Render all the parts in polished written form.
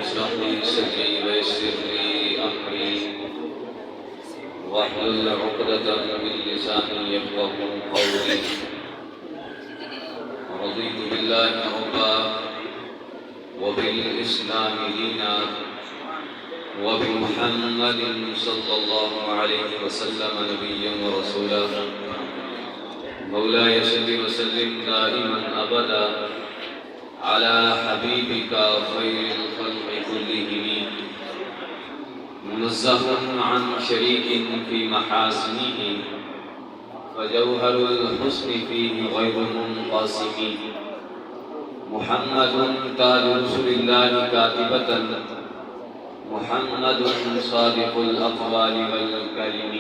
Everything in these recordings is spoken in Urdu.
اشرح لي صدري ويسر لي أمري واحلل عقدة من لساني يفقهوا قولي. رضيت بالله ربا وبالإسلام دينا وبمحمد صلى الله عليه وسلم نبيا ورسولا. مولاي صل وسلم دائما أبدا على حبيبك خير الخلق كلهم منزه عن شريك في محاسنه فجوهر الحسن فيه غير منقسم. محمد تاج رسل الله كاتبة محمد صادق الأقوال والكلم.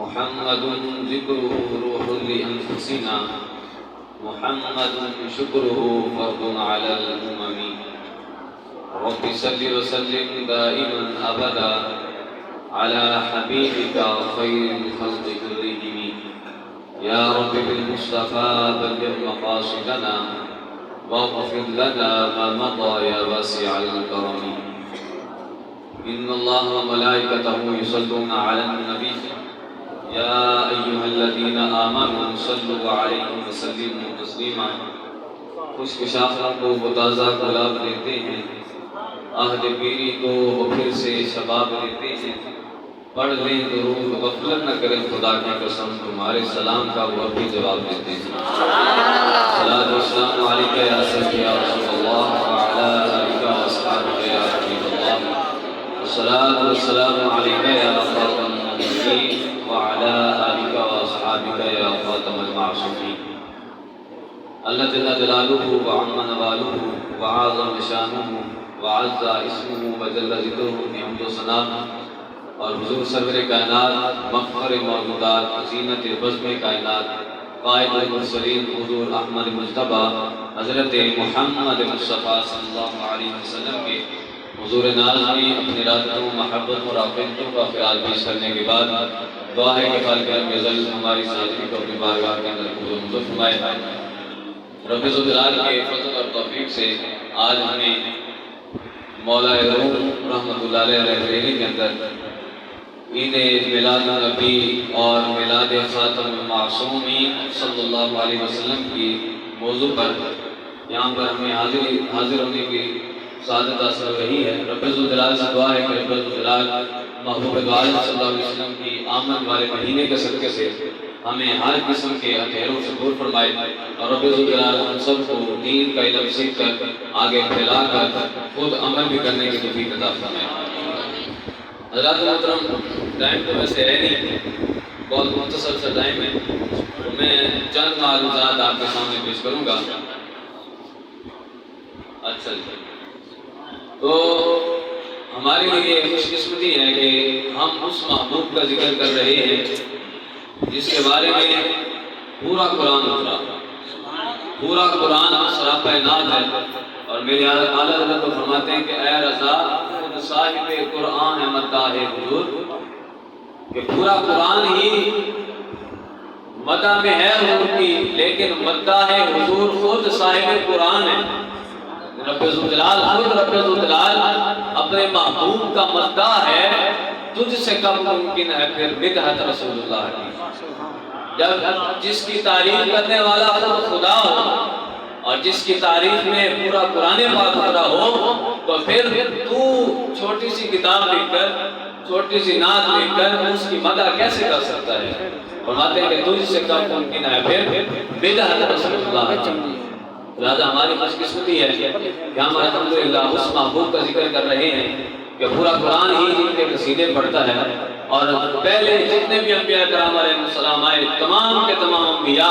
محمد ذكره روح لأنفسنا محمد شكره فرض على الأمم. رب صل وسلم دائما أبدا على حبيبك خير الخلق كلهم. يا رب بالمصطفى بلغ مقاصدنا واغفر لنا ما مضى يا واسع الكرم. إن الله وملائكته يصلون على النبي يا أيها الذين آمنوا صلوا عليه وسلموا تسلیما. خشک شاخوں کو وہ تازہ گلاب دیتے ہیں، عہد پیری کو وہ پھر سے شباب دیتے ہیں. پڑھ لیں درود غفلت نہ کریں خدا کی قسم، تمہارے سلام کا وہ بھی جواب دیتے ہیں. صلاۃ و سلام علیک یا سیدی یا رسول اللہ وعلی آلک و اصحابک یا حبیب اللہ. صلاۃ و سلام علیک یا خاتم النبیین وعلى آلك وأصحابك يا خاتم المعصومين. اللہ جل جلالہ وعم نوالہ وعظم شانہ وعز اسمہ وجل ذکرہ کی حمد و ثنا اور حضور سرور کائنات مفخر موجودات زینت بزم کائنات قائد المرسلین حضور احمد مجتبی حضرت محمد مصطفیٰ صلی اللہ علیہ وسلم کے حضور ناز میں اپنی راتوں محبت اور عقیدتوں کا خیال پیش کرنے کے بعد دعا ہے کہ خالق ازل ہماری حاضری کو اپنی بارگاہ کے اندر قبول منظور فرمائے. رب ذوالجلال کے فضل اور توفیق سے آج ہمیں مولا روم رحمۃ اللہ علیہ بریلی کے اندر عید میلاد النبی اور میلاد خاتم المعصومین صلی اللہ علیہ وسلم کی موضوع پر یہاں پر ہمیں حاضر ہونے کی سعادت حاصل ہو رہی ہے. رب ذوالجلال سے دعا ہے کہ رب ذوالجلال محبوب دو عالم صلی اللہ علیہ وسلم کی آمد والے مہینے کے صدقے سے ہمیں ہر قسم کے اندھیروں سے دور فرمائے اور رب ذوالجلال ہم سب کو دین کا علم سیکھ کر آگے پھیلا کر خود عمل بھی کرنے کی توفیق عطا فرمائے. حضرات محترم، ٹائم تو ویسے ہے نہیں، بہت مختصر سا ٹائم ہے، تو میں چند معلومات آپ کے سامنے پیش کروں گا. اچھا جی، تو ہمارے لیے خوش قسمتی ہے کہ ہم اس محبوب کا ذکر کر رہے ہیں جس کے بارے میں پورا قرآن اترا، پورا قرآن سراپا ناز ہے. اور میرے اعلیٰ حضرت کو فرماتے ہیں کہ اے رضا خود صاحب قرآن ہے مداح حضور، کہ پورا قرآن ہی مدح میں ہے حضور کی، لیکن مداح حضور خود صاحب قرآن ہے. رب ذوالجلال خود رب ذوالجلال اپنے محبوب کا مداح ہے. تجھ سے کم ممکن ہے پھر بدعت رسول اللہ کی. جب جس کی تعریف کرنے والا خود خدا ہو اور جس کی تعریف میں پورا قرآن پاک اترا ہو، تو پھر تو چھوٹی سی کتاب لکھ کر چھوٹی سی نعت لکھ کر اس کی مدح کیسے کر سکتا ہے؟ فرماتے ہیں کہ تجھ سے کم ممکن ہے پھر بدعت رسول اللہ کی. لہذا ہماری خوش قسمتی ہے کہ ہم الحمدللہ اس محبوب کا ذکر کر رہے ہیں کہ پورا قرآن ہی جن کے قصیدے پڑھتا ہے. اور پہلے جتنے بھی انبیاء کرام علیہ السلام آئے، تمام کے تمام انبیاء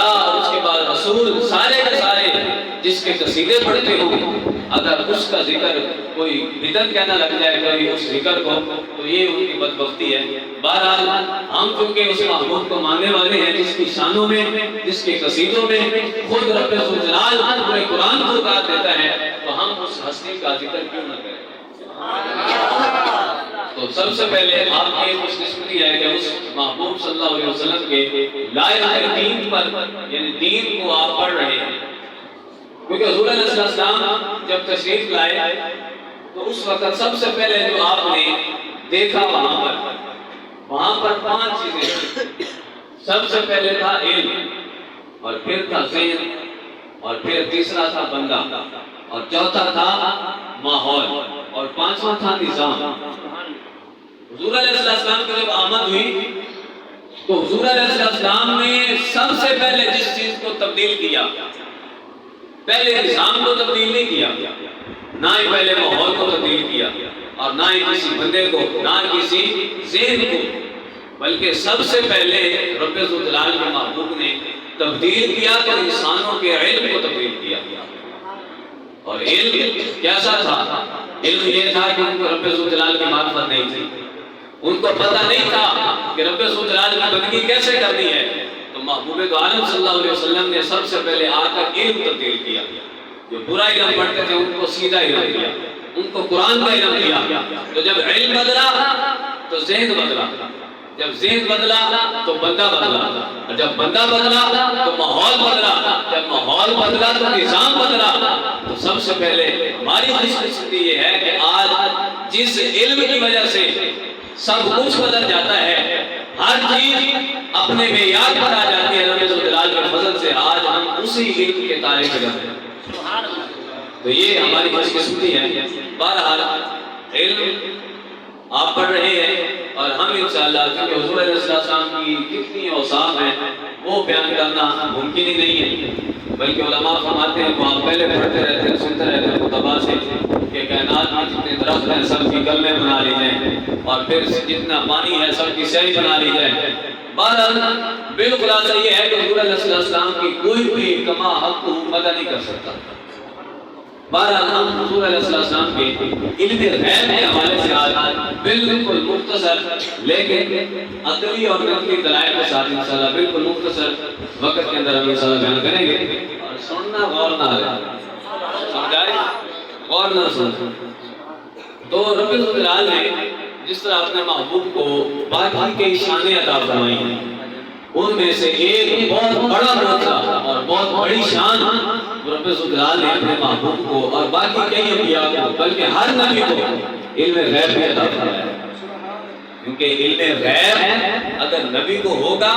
اور اس کے بعد رسول سارے کے سارے جس کے قصیدے پڑھتے ہوں، اگر اس کا ذکر کوئی بدعت کہنا لگ جائے کوئی اس ذکر کو، تو یہ ان کی بدبختی ہے. بہرحال ہم چونکہ اس محبوب کو ماننے والے ہیں جس کی شانوں میں جس کے قصیدوں میں خود رب ذوالجلال پورے قرآن کو اتار دیتا ہے، تو ہم اس ہستی کا ذکر کیوں نہ کریں؟ تو سب سے پہلے آپ کی خوش قسمتی ہے کہ اس محبوب صلی اللہ علیہ وسلم کے لائے دین پر، یعنی دین کو آپ پڑھ رہے ہیں. کیونکہ حضور علیہ السلام جب تشریف لائے تو اس وقت سب سے پہلے جو آپ نے دیکھا وہاں پر 5 چیزیں. سب سے پہلے تھا علم، اور پھر تھا ذہن، اور پھر تیسرا تھا بندہ، اور چوتھا تھا ماحول، اور 5واں تھا نظام. حضور علیہ السلام کی جب آمد ہوئی تو حضور علیہ السلام نے سب سے پہلے جس چیز کو تبدیل کیا، پہلے نظام کو تبدیل نہیں کیا، نہ ہی پہلے ماحول کو تبدیل کیا، اور نہ ہی کسی بندے کو، نہ کسی ذہن کو، بلکہ سب سے پہلے رب ذوالجلال کے محبوب نے تبدیل کیا تو انسانوں کے علم کو تبدیل کیا. اور علم کیسا تھا؟ علم یہ تھا کہ ان کو رب ذوالجلال کی معرفت نہیں تھی، ان کو پتہ نہیں تھا کہ رب ذوالجلال کی بندگی کیسے کرنی ہے. تو محبوب دو عالم صلی اللہ علیہ وسلم نے سب سے پہلے آ کر علم تبدیل کیا. جو برا علم پڑھتے تھے ان کو سیدھا علم دیا، ان کو قرآن کا علم دیا. تو جب علم بدلا تو ذہن بدلا، جب ذہن بدلا تو بندہ بدلا، اور جب بندہ بدلا تو ماحول بدلا، جب ماحول بدلا تو نظام بدلا. تو سب سے پہلے ہماری خوش قسمتی یہ ہے کہ آج جس علم کی وجہ سے سب کچھ بدل جاتا ہے، ہر چیز اپنے معیار پر آ جاتی ہے، رب ذوالجلال کے فضل سے آج ہم اسی علم کے طالب علم ہیں. تو یہ ہماری خوش قسمتی ہے. بہرحال علم آپ پڑھ رہے ہیں، اور ہم انشاءاللہ کیونکہ حضور علیہ السلام کی کتنی اوصاف ہیں وہ بیان کرنا ممکن ہی نہیں ہے، بلکہ علماء فرماتے ہیں وہ آپ پہلے پڑھتے رہتے ہیں، سنتے رہتے ہیں خطبہ سے کہ کائنات میں جتنے درخت ہیں سب کی کلمیں بنا لی جائیں، اور پھر جتنا پانی ہے سب کی سیاہی بنا لی جائے. بہرحال بالخلاصہ یہ ہے کہ حضور علیہ السلام کی کوئی بھی کما حق کو مدد نہیں کر سکتا. بہرحال ہم حضور علیہ السلام کے علم غیب کے حوالے سے آج بالکل مختصر لیکن عقلی اور نقلی دلائل کے ساتھ انشاءاللہ بالکل مختصر وقت کے اندر ہم انشاءاللہ بیان کریں گے. اور سننا غور نہ ہے، سمجھائے غور نہ سن. تو رب ذوالجلال نے جس طرح اپنے محبوب کو باقی کے شانیں عطا فرمائی ہیں، ان میں سے ایک بہت بڑا معجزہ اور بہت بڑی شان رب ذوالجلال نے اپنے محبوب کو اور باقی کئی انبیاء کو بلکہ ہر نبی کو علم غیب بھی عطا فرمایا ہے. کیونکہ علم غیب اگر نبی کو ہوگا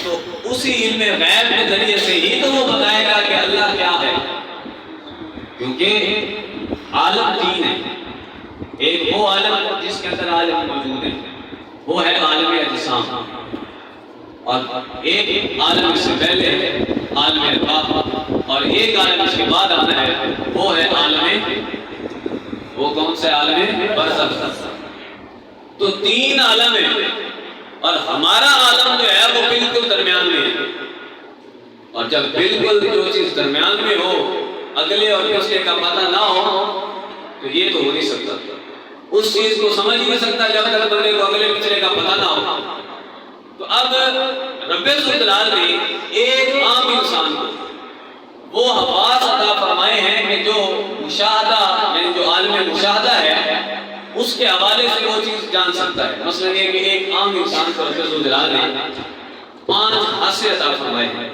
تو اسی علم غیب کے ذریعے سے ہی تو وہ بتائے گا کہ اللہ کیا ہے. کیونکہ عالم تین ہے، ایک وہ عالم جس کے اندر عالم موجود ہے وہ ہے عالم اجسام، اور ایک عالم اس سے پہلے ہے عالم ارواح، اور ایک عالم اس کے بعد آنا ہے وہ ہے عالم، وہ کون سے عالم برزخ. تو 3 عالم ہیں، اور ہمارا عالم جو ہے وہ بالکل درمیان میں ہے. اور جب بالکل جو چیز درمیان میں ہو، اگلے اور پچھلے کا پتہ نہ ہو، تو یہ تو ہو نہیں سکتا. اس چیز کو سمجھ نہیں سکتا جب تک بندے کو اگلے پچھلے کا پتہ نہ ہو. تو اب رب ذوالجلال نے ایک عام انسان کو وہ حواس عطا فرمائے ہیں کہ جو مشاہدہ یعنی جو عالم مشاہدہ ہے اس کے حوالے سے وہ چیز جان سکتا ہے. مثلا یہ کہ ایک عام انسان کو رب ذوالجلال نے 5 حاسے عطا فرمائے ہیں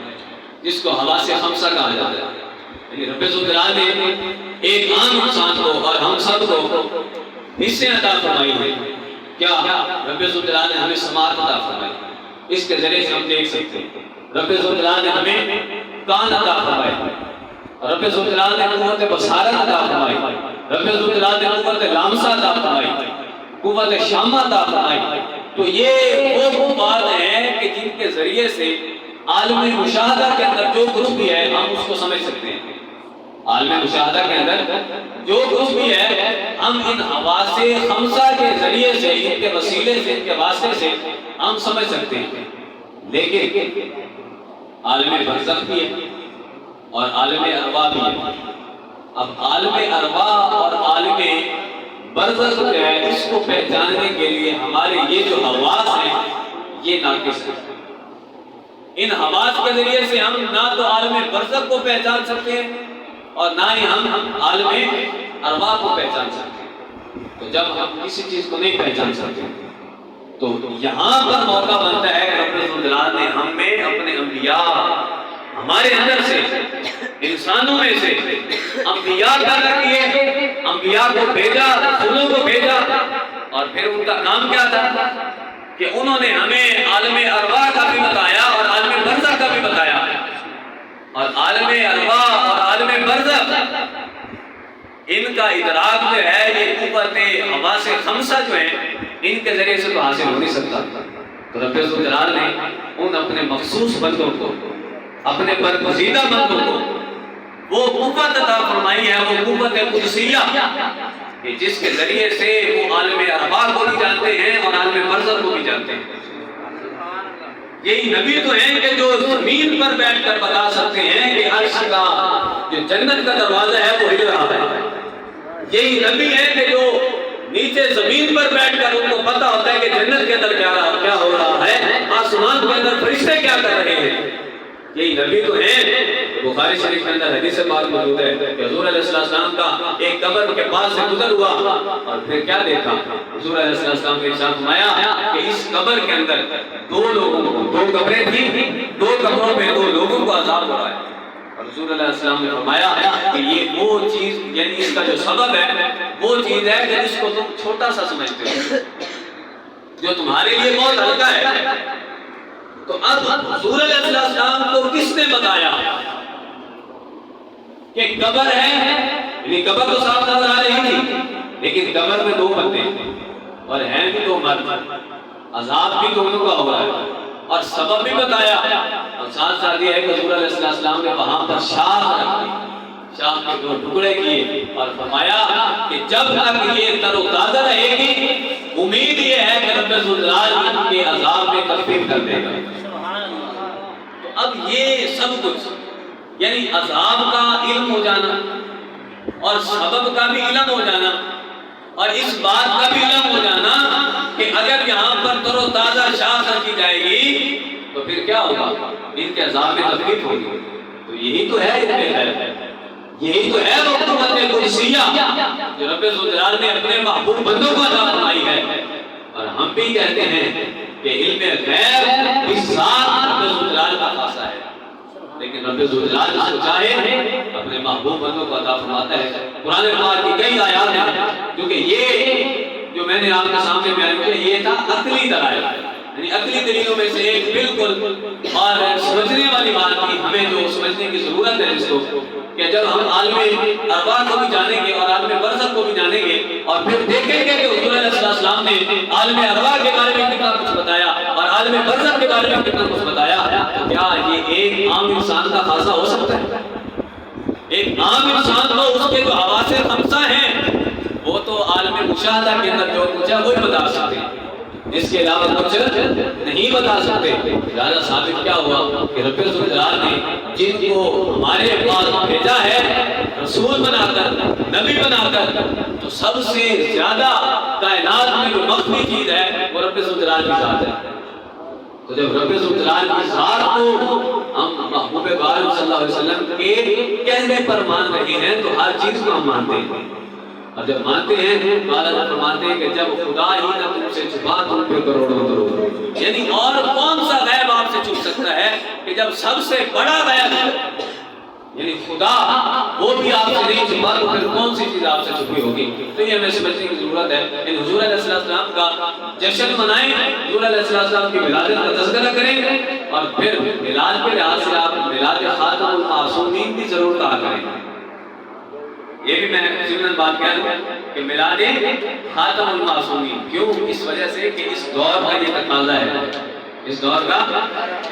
جس کو حواس خمسہ کہا جاتا ہے. یعنی رب ذوالجلال نے ایک عام انسان کو اور ہم سب کو حصے عطا فرمائی ہیں. کیا رب ذوالجلال نے ہمیں سماعت عطا فرمائی، اس کے ذریعے سے ہم دیکھ سکتے ہیں. رب ذوالجلال نے ہمیں کان عطا فرمائے، رب ذوالجلال نے قوت بصارت عطا فرمائی، رب ذوالجلال نے قوت لامسہ عطا فرمائی، قوت شامہ عطا فرمائی. تو یہ وہ بات ہے کہ جن کے ذریعے سے عالم مشاہدہ کے اندر جو کچھ بھی ہے ہم اس کو سمجھ سکتے ہیں. عالم مشاہدہ کے اندر جو کچھ بھی ہے ہم ان حواس خمسہ کے ذریعے سے، ان کے وسیلے سے، ان کے واسطے سے ہم سمجھ سکتے ہیں. لیکن عالم برزخ بھی ہے اور عالم ارواح بھی ہے. اب عالم ارواح اور عالم برزخ جو ہے اس کو پہچاننے کے لیے ہمارے یہ جو حواس ہیں یہ ناقص ہے. ان حواس کے ذریعے سے ہم نہ تو عالم برزخ کو پہچان سکتے ہیں اور نہ ہی ہم عالم ارواح کو پہچان سکتے ہیں. تو جب ہم کسی چیز کو نہیں پہچان سکتے تو یہاں پر موقع بنتا ہے کہ رب ذوالجلال نے ہمیں اپنے انبیاء، ہمارے اندر سے، انسانوں میں سے انبیاء پیدا کیے، انبیاء کو بھیجا، رسولوں کو بھیجا، اور پھر ان کا کام کیا تھا کہ انہوں نے ہمیں عالم ارواح کا بھی بتایا اور عالم برزخ کا بھی بتایا. اور عالم ارواح اور عالم برزخ ان کا ادراک جو ہے یہ قوت حواس خمسہ جو ہیں ان کے ذریعے سے تو حاصل ہو نہیں سکتا. تو رب ذوالجلال نے ان اپنے مخصوص بندوں کو، اپنے برگزیدہ بندوں کو وہ قوت عطا فرمائی ہے، وہ قوت قدسیہ کہ جس کے ذریعے سے وہ عالم ارواح کو بھی جانتے ہیں اور عالم برزخ کو بھی جانتے ہیں. یہی نبی تو ہیں کہ جو زمین پر بیٹھ کر بتا سکتے ہیں کہ عرش کا جو جنت کا دروازہ ہے وہ ہل رہا ہے. یہی نبی ہیں کہ جو نیچے زمین پر بیٹھ کر ان کو پتہ ہوتا ہے کہ جنت کے اندر کیا ہو رہا ہے، آسمان کے اندر فرشتے کیا کر رہے ہیں. یہی نبی تو ہیں. بخاری شریف کے اندر حدیث پاک موجود ہے کہ حضور علیہ السلام کا ایک قبر کے پاس سے گزر ہوا اور پھر کیا دیکھا، حضور علیہ السلام نے ارشاد فرمایا کہ اس قبر کے اندر دو قبریں تھیں، دو قبروں میں دو لوگوں کو عذاب ہو رہا ہے. اور حضور علیہ السلام نے فرمایا کہ یہ وہ چیز، یعنی اس کا جو سبب ہے وہ چیز ہے کہ جس کو تم چھوٹا سا سمجھتے ہو، جو تمہارے لیے بہت ہلکا ہے. تو اب حضور علیہ السلام کو کس نے بتایا کہ قبر ہے، یعنی قبر تو صاف نظر آ رہی تھی لیکن قبر میں دو بندے اور ہیں بھی دو مرد، عذاب بھی دونوں کا ہو رہا ہے، اور سبب بھی بتایا. اور ساتھ ساتھ یہ ہے کہ حضور علیہ السلام نے وہاں پر شاخ رکھی، شاخ کے دو ٹکڑے کیے اور فرمایا کہ جب تک یہ تر و تازہ رہے گی امید یہ ہے کہ رب ذوالجلال کے عذاب میں تخفیف کر دے گا. تو اب یہ سب کچھ یعنی عذاب کا علم ہو جانا اور سبب کا بھی علم ہو جانا اور اس بات کا بھی علم ہو جانا کہ اگر یہاں پر تر و تازہ شاخ رکھی جائے گی تو پھر کیا ہوگا، ان کے عذاب میں تخفیف ہوگی. تو یہی تو ہے ان میں ہے، یہی تو ہے وہ قوت قدسیہ جو رب ذوالجلال نے اپنے محبوب بندوں کو عطا فرمائی ہے. اور ہم بھی کہتے ہیں کہ علم غیب اس ذات رب ذوالجلال کا خاصہ ہے، لیکن رب ذوالجلال جس کو چاہے اپنے محبوب بندوں کو عطا فرماتا ہے. قرآن پاک کی کئی آیات ہیں کیونکہ یہ جو میں نے آپ کے سامنے بیان کیا یہ تھا عقلی دلائل، یعنی عقلی دلیلوں میں سے ایک بالکل اور سمجھنے والی بات تھی. ہمیں جو سمجھنے کی ضرورت ہے اس کو کہ جب ہم عالم ارواح کو بھی جانیں گے اور عالم برزخ کو بھی جانیں گے اور پھر دیکھیں گے کہ حضور علیہ السلام نے عالم ارواح کے بارے میں کتنا کچھ بتایا اور عالم برزخ کے بارے میں کتنا کچھ بتایا، تو کیا یہ ایک عام انسان کا خاصہ ہو سکتا ہے؟ ایک عام انسان کو اس کے جو حواس خمسہ ہیں وہ تو عالم مشاہدہ کے اندر جو کچھ ہے وہی بتا سکتے ہیں، اس کے علاوہ کچھ نہیں بتا سکتے. لہذا ثابت کیا ہوا کہ رب ذوالجلال نے جن کو ہمارے پاس بھیجا ہے رسول بنا کر، نبی بنا کر، تو سب سے زیادہ کائنات میں جو مخفی چیز ہے وہ رب ذوالجلال کی ذات ہے. تو جب رب ذوالجلال کی ذات کو ہم محبوب بارک صلی اللہ علیہ وسلم کے کہنے پر مان رہے ہیں تو ہر چیز کو ہم مانتے ہیں. اور جب مانتے ہیں تو اللہ فرماتے ہیں کہ جب خدا ہی نہ تم سے چھپا تم پہ کروڑوں کروڑ، یعنی اور کون سا غیب آپ سے چھپ سکتا ہے کہ جب سب سے بڑا غیب یعنی خدا وہ بھی آپ سے نہیں چھپا تو پھر کون سی چیز آپ سے چھپی ہوگی. تو یہ ہمیں سمجھنے کی ضرورت ہے کہ حضور علیہ السلام کا جشن منائیں، حضور علیہ السلام کی ولادت کا تذکرہ کریں اور پھر میلاد کے لحاظ سے آپ میلاد خاتم المعصومین بھی ضرور کہا کریں. یہ بھی میں ضمن بات کہہ دوں کہ میلاد خاتم المعصومین کیوں، اس وجہ سے کہ اس دور کا یہ تقاضا ہے، اس دور کا،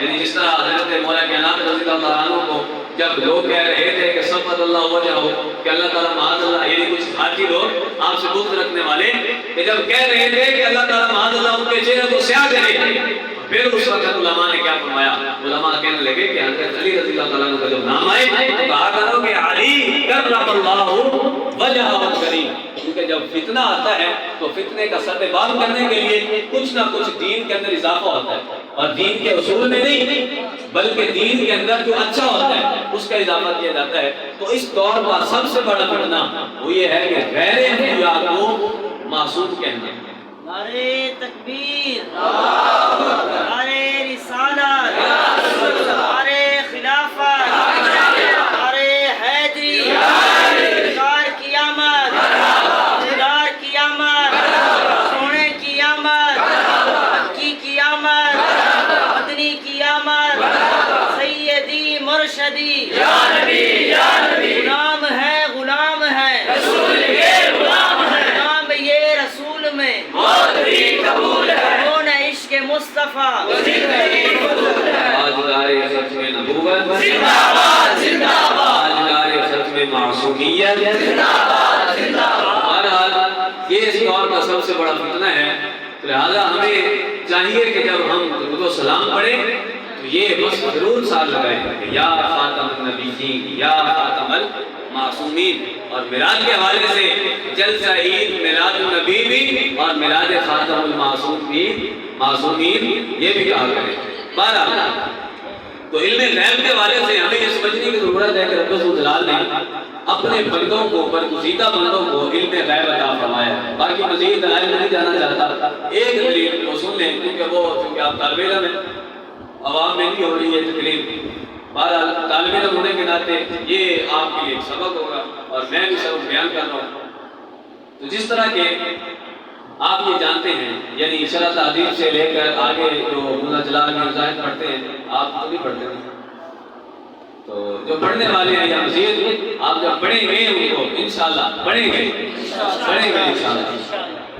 یعنی جس طرح حضرت مولا کائنات رضی اللہ عنہ کو جب لوگ کہہ رہے تھے کہ صفت اللہ وجہہ کہ اللہ تعالیٰ معاذ اللہ، یعنی کچھ بھارتی لوگ آپ سے بغض رکھنے والے کہ جب کہہ رہے تھے کہ اللہ تعالیٰ معاذ اللہ ان کے چہرے کو سیاہ کرے، پھر اس وقت علماء نے کیا فرمایا، علماء کہنے لگے کہ حضرت علی رضی اللہ تعالیٰ عنہ کا جب نام آئے تو کہا کرو کہ علی کرم اللہ وجہہ الکریم، کیونکہ جب فتنہ آتا ہے تو فتنے کا سد باب کرنے کے لیے کچھ نہ کچھ دین کے اندر اضافہ ہوتا ہے، اور دین کے اصول میں نہیں بلکہ دین کے اندر جو اچھا ہوتا ہے اس کا اضافہ کیا جاتا ہے. تو اس دور کا سب سے بڑا فتنہ وہ یہ ہے کہ غیر انبیاء کو معصوم کہنا. نعرے تکبیر، نعرے رسالت، نعرے خلافت. ارشدی یا نبی یا نبی غلام ہے رسول کے غلام ہے غلام یہ رسول میں موت بھی قبول ہے کون عشق مصطفیٰ وہ زندگی قبول ہے تاجدار ختم نبوت زندہ باد زندہ باد تاجدار ختم معصومیت زندہ باد زندہ باد بہرحال یہ اس دور کا سب سے بڑا فتنہ ہے، لہذا ہمیں چاہیے کہ جب ہم درود و سلام پڑھیں تو یہ بس ضرور ساتھ لگائیں کہ یا خاتم النبیین یا خاتم المعصومین، اور میلاد کے حوالے سے جلسہ عید میلاد النبی بھی اور میلاد خاتم المعصومین یہ بھی کہا کریں۔ بہرحال تو علم غیب کے حوالے سے ہمیں یہ سمجھنے کی ضرورت ہے کہ رب ذوالجلال نے اپنے بندوں کو، برگزیدہ بندوں کو علم غیب عطا فرمایا ہے۔ باقی مزید دلائل نہیں جانا چاہتا، ایک دلیل وہ سن لیں کیونکہ آپ طالب علم ہیں، عوام میں نہیں ہو رہی ہے تقریر۔ بہرحال طالب علم ہونے کے ناطے یہ آپ کے لیے ایک سبق ہوگا اور میں بھی سبق بیان کر رہا ہوں۔ تو جس طرح کے آپ یہ جانتے ہیں، یعنی شرح تعظیم سے لے کر آگے جو منزلات میں مزاحد پڑھتے ہیں، آپ تو نہیں پڑھتے ہیں، تو جو پڑھنے والے ہیں یا مزید آپ جب پڑھیں گے ان کو انشاءاللہ پڑھیں گے انشاءاللہ،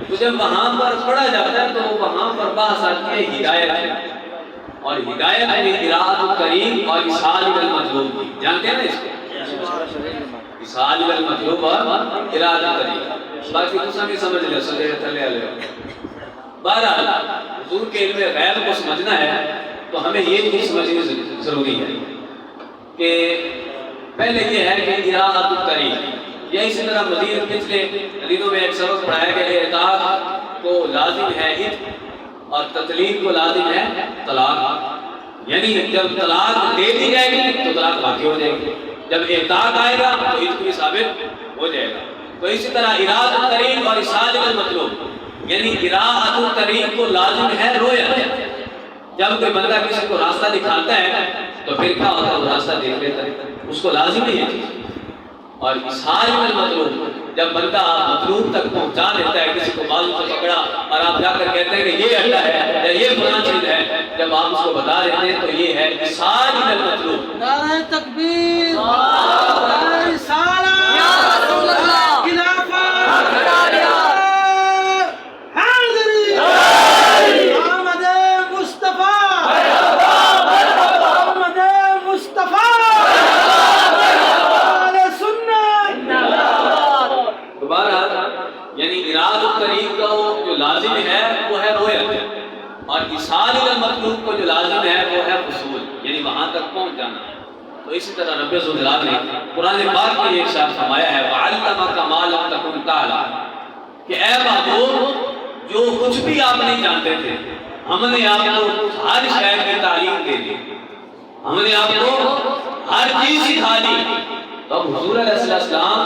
تو جب وہاں پر پڑھا جاتا ہے تو وہاں پر بحث آتی ہے ہدایت ہے، اور ہدایت میں قراءت الکریم اور اصحال المطلوب، جانتے ہیں نا اس کو، اصحال المطلوب اور قراءت الکریم، باقی تو سب سمجھ لے سجے تھلے والے۔ بہرحال حضور کے علم غیب کو سمجھنا ہے تو ہمیں یہ چیز سمجھنی ضروری ہے کہ پہلے یہ ہے کہ قراءت الکریم، یا اسی طرح مزید پچھلے دنوں میں ایک سبق پڑھایا گیا ہے اطاعت کو لازم ہے عتق اور تطلیق کو لازم ہے طلاق، یعنی جب طلاق دے دی جائے گی تو طلاق باقی ہو جائے گی، جب اطاعت آئے گا تو عتق بھی ثابت ہو جائے گا۔ تو اسی طرح قراءت الکریم اور اصحال المطلوب، یعنی قراءت الکریم کو لازم ہے رویت، جب کوئی بندہ کسی کو راستہ دکھاتا ہے تو پھر کیا ہوتا ہے وہ راستہ دیکھ لیتا ہے، اس کو لازم ہی ہے۔ اور اصحال المطلوب، جب بندہ مطلوب تک پہنچا دیتا ہے، کسی کو بازو سے پکڑا اور آپ جا کر کہتے ہیں کہ یہ اڈا ہے یا یہ فلاں چیز ہے، جب آپ اس کو بتا دیتے ہیں تو یہ ہے اصحال المطلوب۔ نعرہ تکبیر، نعرہ رسالت، یا رسول اللہ، خلافت، حاضری، محمد مصطفیٰ، محمد مصطفیٰ، آل سنت۔ بہرحال یعنی قراءت الکریم کا جو لازم ہے وہ ہے رویت، اور اصحال المطلوب کو جو لازم ہے وہ ہے وصول، یعنی وہاں تک پہنچ جانا۔ تو اسی طرح رب ذوالجلال نے قرآن پاک میں یہ ارشاد فرمایا ہے وَعَلَّمَكَ مَا لَمْ تَكُنْ تَعْلَمْ، کہ اے محبوب جو کچھ بھی آپ نہیں جانتے تھے ہم نے آپ کو ہر شے کی تعلیم دے دی، ہم نے آپ کو ہر چیز سکھا دی۔ تو اب حضور علیہ السلام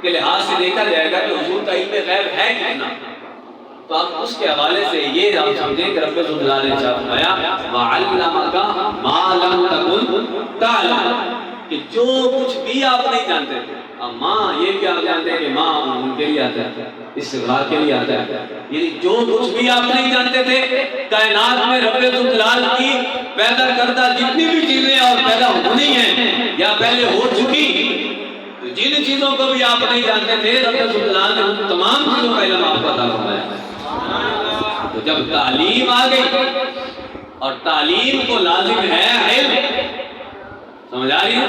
کے لحاظ سے دیکھا جائے گا کہ حضور کا علم غیب ہے کتنا، تو آپ اس کے حوالے سے یہ آپ سمجھیں کہ رب ذوالجلال نے فرمایا وَعَلَّمَكَ مَا لَمْ تَكُنْ تَعْلَمْ، کہ جو کچھ بھی آپ نہیں جانتے تھے۔ اب ماں یہ بھی آپ جانتے ہیں کہ ماں ان کے لیے آتا ہے، استغفار کے لیے آتا ہے، یعنی جو کچھ بھی آپ نہیں جانتے تھے کائنات میں رب ذوالجلال کی پیدا کردہ جتنی بھی چیزیں اور پیدا ہونی ہیں یا پہلے ہو چکی، تو جن چیزوں کو بھی آپ نہیں جانتے تھے رب ذوالجلال نے ان تمام چیزوں کا علم آپ کو عطا فرمایا۔ تو جب تعلیم آ گئی اور تعلیم کو لازم ہے علم، سمجھ آ رہی ہے؟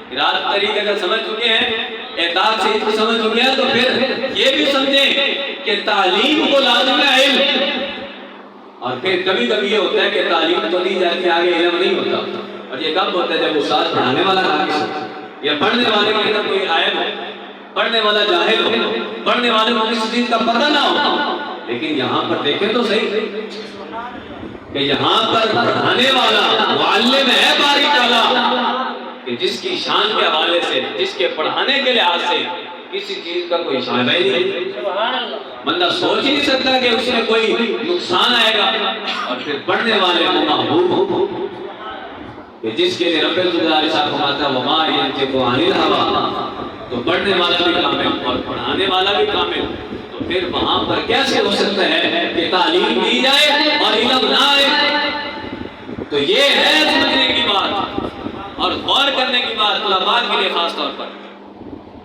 قراءت طریقے اگر سمجھ چکے ہیں، اطاعت سے اس کو سمجھ چکے ہیں، تو پھر یہ بھی سمجھیں کہ تعلیم کو لازم ہے علم۔ اور پھر کبھی کبھی یہ ہوتا ہے کہ تعلیم تو دی جاتی ہے آگے علم نہیں ہوتا، اور یہ کب ہوتا ہے جب استاد پڑھانے والا ناقص ہو یا پڑھنے والے کے اندر کوئی عیب ہو، پڑھنے والا جاہل ہو، پڑھنے والے کو کسی چیز کا پتہ نہ ہو۔ لیکن یہاں پر دیکھیں تو صحیح کہ یہاں پر پڑھانے والا معلم ہے باریک والا، کہ جس کی شان کے حوالے سے، جس کے پڑھانے کے لحاظ سے کسی چیز کا کوئی شائبہ ہی نہیں، بندہ سوچ ہی نہیں سکتا کہ اس میں کوئی نقصان آئے گا۔ اور پھر پڑھنے والے کو محبوب ہو کہ جس کے لیے رب ذوالجلال صاحب فرماتا ہے وما ينطق عن الهوى، تو پڑھنے والا بھی کامل اور پڑھانے والا بھی کامل، تو پھر وہاں پر کیسے ہو سکتا ہے کہ تعلیم دی جائے اور علم نہ آئے؟ تو یہ ہے سمجھنے کی بات۔ اور غور کرنے کی بات علماء کے لیے خاص طور پر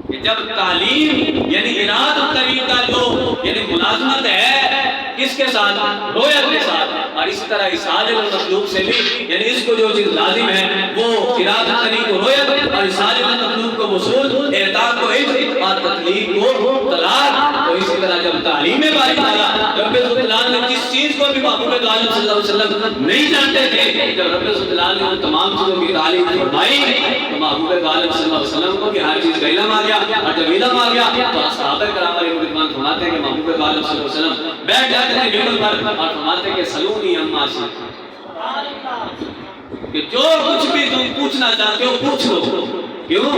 کہ جب تعلیم یعنی اراد الطریق کا جو یعنی ملازمت ہے کس کے ساتھ رویت کے ساتھ اور اسی طرح اسعاد المطلوب سے بھی یعنی اس کو جو چیز لازم ہے وہ اراد الطریق کو رویت اور اسعاد المطلوب کو وصول اعتاد کو عشق اور تطلیق کو طلاق تو اسی طرح جب تعلیم باری تعالیٰ رب العزت نے جس چیز کو بھی محبوب عالم صلی اللہ علیہ وسلم نہیں جانتے تھے جب رب العزت نے ان تمام چیزوں کی تعلیم فرمائی تو محبوب عالم صلی اللہ علیہ وسلم کو بھی ہر چیز کا علم آ گیا اور جب علم آ گیا تو صحابہ کرام علیہ رضوان فرماتے ہیں کہ محبوب عالم صلی اللہ علیہ وسلم بیٹھ جاتے تھے ممبر پر اور فرماتے ہیں کہ سلونی اما شئتم کہ جو کچھ بھی تم پوچھنا چاہتے ہو پوچھ لو کیوں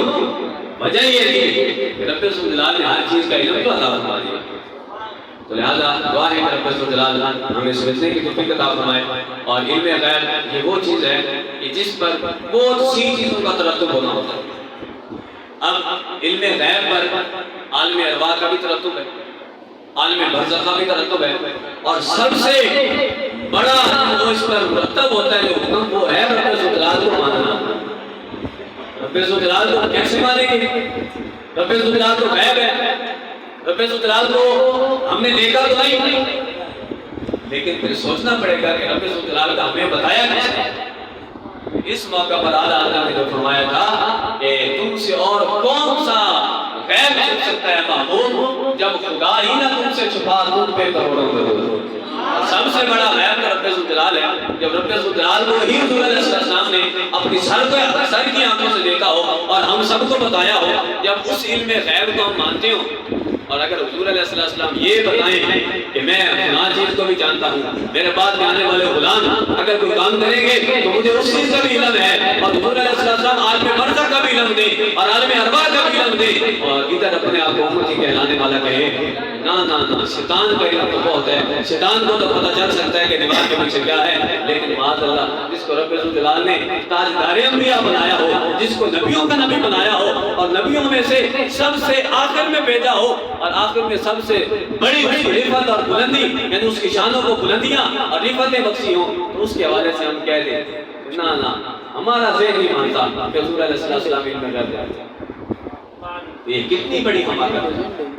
وجہ یہ تھی کہ رب العزت نے ہر چیز کا علم تو عطا فرما دیا تو لہذا دعا ہے کہ رب العزت ہمیں سمجھنے کی توفیق عطا فرمائے اور علم غیب یہ وہ چیز ہے کہ جس پر بہت سی چیزوں کا ترتب ہونا ہوتا ہے اب علم غیب پر عالم ارواح کا بھی ترتب ہے عالم برزخ کا بھی ترتب ہے اور سب سے بڑا جو اس پر مرتب ہوتا ہے جو حکم وہ ہے رب العزت کو ماننا رب العزت کو کیسے مانیں گے رب العزت تو غیب ہے رب العزت کو ہم نے دیکھا تو نہیں لیکن پھر سوچنا پڑے گا کہ رب العزت ہمیں بتایا کیسے اس موقع پر اعلیٰ حضرت نے جو فرمایا تھا کہ تم سے اور کون سا غیب چھپ سکتا ہے محبوب جب خدا ہی نہ تم سے چھپا تم پہ کروڑوں کرو سب سے بڑا غیب تو رب الجلال ہے جب رب الجلال کو ہی حضور علیہ السلام نے اپنی سر کی آنکھوں سے دیکھا ہو اور ہم سب کو بتایا ہو جب اس علم غیب کو ہم مانتے ہوں اور اگر حضور علیہ السلام یہ بتائیں کہ میں فلاں چیز کو بھی جانتا ہوں میرے بعد میں آنے والے غلام اگر کوئی کام کریں گے تو مجھے اس چیز کا بھی علم ہے اور حضور علیہ السلام عالم برزخ کا بھی علم دے اور عالم ارواح کا بھی علم دے اور ادھر اپنے آپ کو امتی کہلانے والا کہے نا نا نا شیطان کا علم تو بہت ہے شیطان کو تو پتہ چل سکتا ہے کہ دیوار کے پیچھے کیا ہے لیکن معاذ اللہ جس کو رب الجلال نے تاجدار انبیاء بنایا ہو جس کو نبیوں کا نبی بنایا ہو اور نبیوں میں سے سب سے آخر میں بھیجا ہو اور آخر میں سب سے بڑی رفعت اور بلندی یعنی اس کی شانوں کو بلندیاں اور رفعتیں بخشی ہوں تو اس کے حوالے سے ہم کہہ دیں نا نا ہمارا ذہن نہیں مانتا کہ حضور علیہ السلام علم میں غیب جانتے یہ کتنی بڑی حماقت ہے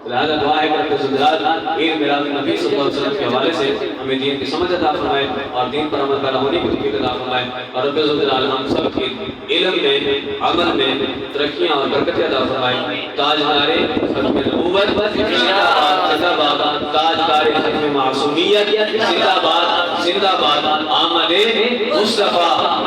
لہذا دعا ہے کہ رب العزت عید میلاد نبی صلی اللہ علیہ وسلم کے حوالے سے ہمیں دین کی سمجھ عطا فرمائے اور دین پر عمل پیرا ہونے کی توفیق عطا فرمائے اور رب العزت ہم سب کی علم میں عمل میں ترقیاں اور برکتیں عطا فرمائے تاجدار ختم نبوت زندہ باد تاجدار ختم معصومیت زندہ باد آمد مصطفیٰ